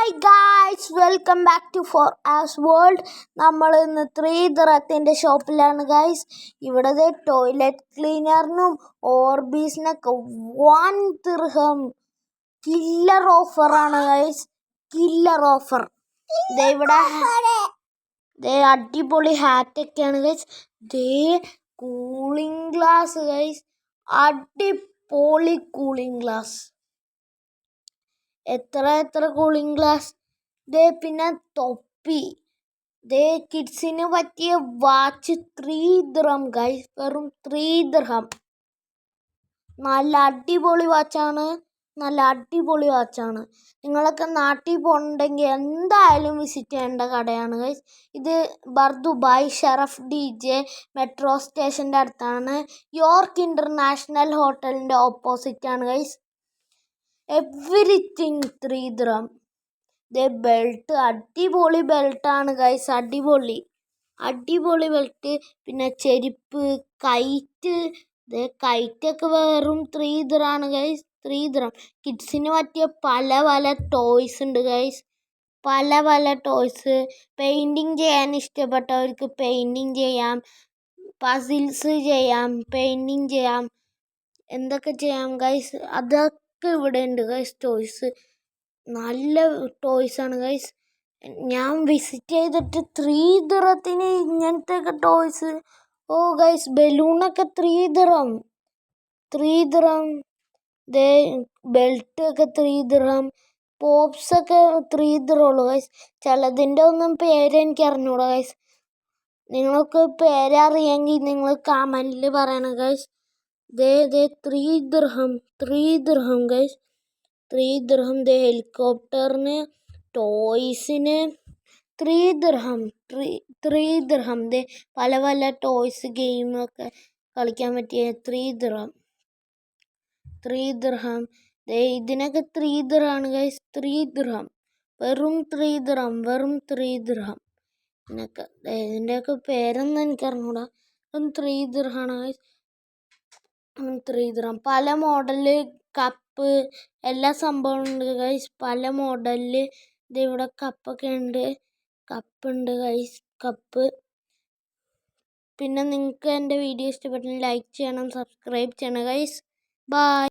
Hi guys, welcome back to for us world. നമ്മൾ ഇന്ന് 3 ദിറത്തിൻ്റെ ഷോപ്പിലാണ് ഗായ്സ്. ഇവിടുത്തെ ടോയ്ലറ്റ് ക്ലീനറിനും ഓർബീസിനൊക്കെ 1 ദിർഹം കില്ലർ ഓഫറാണ് ഗായ്സ്. Killer offer. ഇവിടെ അടിപൊളി ഹാറ്റൊക്കെയാണ് ഗൈസ്. കൂളിംഗ് ഗ്ലാസ് ഗൈസ്, അടിപൊളി കൂളിംഗ് ഗ്ലാസ്. എത്ര കൂളിംഗ് ഗ്ലാസ്. പിന്നെ തൊപ്പി. കിഡ്സിന് പറ്റിയ വാച്ച് 3 ദിർഹം ഗൈസ്, വെറും 3 ദിർഹം. നല്ല അടിപൊളി വാച്ചാണ്. നിങ്ങളൊക്കെ നാട്ടിൽ പോകണമെങ്കിൽ എന്തായാലും വിസിറ്റ് ചെയ്യേണ്ട കടയാണ് ഗൈസ്. ഇത് ദുബായ് ഷറഫ് DJ മെട്രോ സ്റ്റേഷൻ്റെ അടുത്താണ്. യോർക്ക് ഇൻ്റർനാഷണൽ ഹോട്ടലിൻ്റെ ഓപ്പോസിറ്റാണ് ഗൈസ്. എവറിത്തിങ് 3 ദിർഹം. ബെൽറ്റ്, അടിപൊളി ബെൽറ്റാണ് ഗൈസ്. അടിപൊളി ബെൽറ്റ്. പിന്നെ ചെരുപ്പ്, കൈറ്റൊക്കെ വെറും 3 ദിർഹമാണ് ഗൈസ്. 3 ദിർഹം. കിഡ്സിന് പറ്റിയ പല ടോയ്സ് ഉണ്ട് ഗൈസ്. പല ടോയ്സ്. പെയിൻറ്റിങ് ചെയ്യാൻ ഇഷ്ടപ്പെട്ടവർക്ക് പെയിൻറ്റിങ് ചെയ്യാം, പസിൽസ് ചെയ്യാം, പെയിൻറ്റിങ് ചെയ്യാം, എന്തൊക്കെ ചെയ്യാം ഗൈസ്. അതൊക്കെ ഇവിടെ ഉണ്ട് ഗൈസ്. ടോയ്സ്, നല്ല ടോയ്സാണ് ഗൈസ്. ഞാൻ വിസിറ്റ് ചെയ്തിട്ട് 3 ദിർഹത്തിന് ഇങ്ങനത്തെയൊക്കെ ടോയ്സ്. ഓ ഗൈസ്, ബലൂണൊക്കെ 3 ദിർഹം. ബെൽറ്റ് ഒക്കെ 3 ദിർഹം. പോപ്സൊക്കെ 3 ദിർഹമുള്ളൂ ഗൈസ്. ചിലതിൻ്റെ ഒന്നും പേരെനിക്ക് അറിഞ്ഞൂടാ ഗൈസ്. നിങ്ങൾക്ക് പേരറിയെങ്കിൽ നിങ്ങൾ കമൻറ്റിൽ പറയണം ഗൈസ്. 3 ദിർഹം ഗൈസ്. 3 ദിർഹം. ഹെലികോപ്റ്ററിന്, ടോയ്സിന് 3 ദിർഹം. 3 ദിർഹം. പല ടോയ്സ്, ഗെയിമൊക്കെ കളിക്കാൻ പറ്റിയ 3 ദിർഹം. ഇതിനൊക്കെ 3 ദിർഹമാണ് ഗൈസ്. 3 ദിർഹം. വെറും 3 ദിർഹം. ഇതിൻ്റെയൊക്കെ പേരൊന്നും എനിക്കറിഞ്ഞൂടാ. 3 ദിർഹമാണ് ഗൈസ്. 3 ദിർഹം. പല മോഡല് കപ്പ്, എല്ലാ സംഭവവും ഉണ്ട് ഗൈസ്. പല മോഡലിൽ. ഇവിടെ കപ്പൊക്കെ ഉണ്ട്. കപ്പുണ്ട് ഗൈസ്. പിന്നെ നിങ്ങൾക്ക് എൻ്റെ വീഡിയോ ഇഷ്ടപ്പെട്ടെങ്കിൽ ലൈക്ക് ചെയ്യണം, സബ്സ്ക്രൈബ് ചെയ്യണം ഗൈസ്. ബൈ.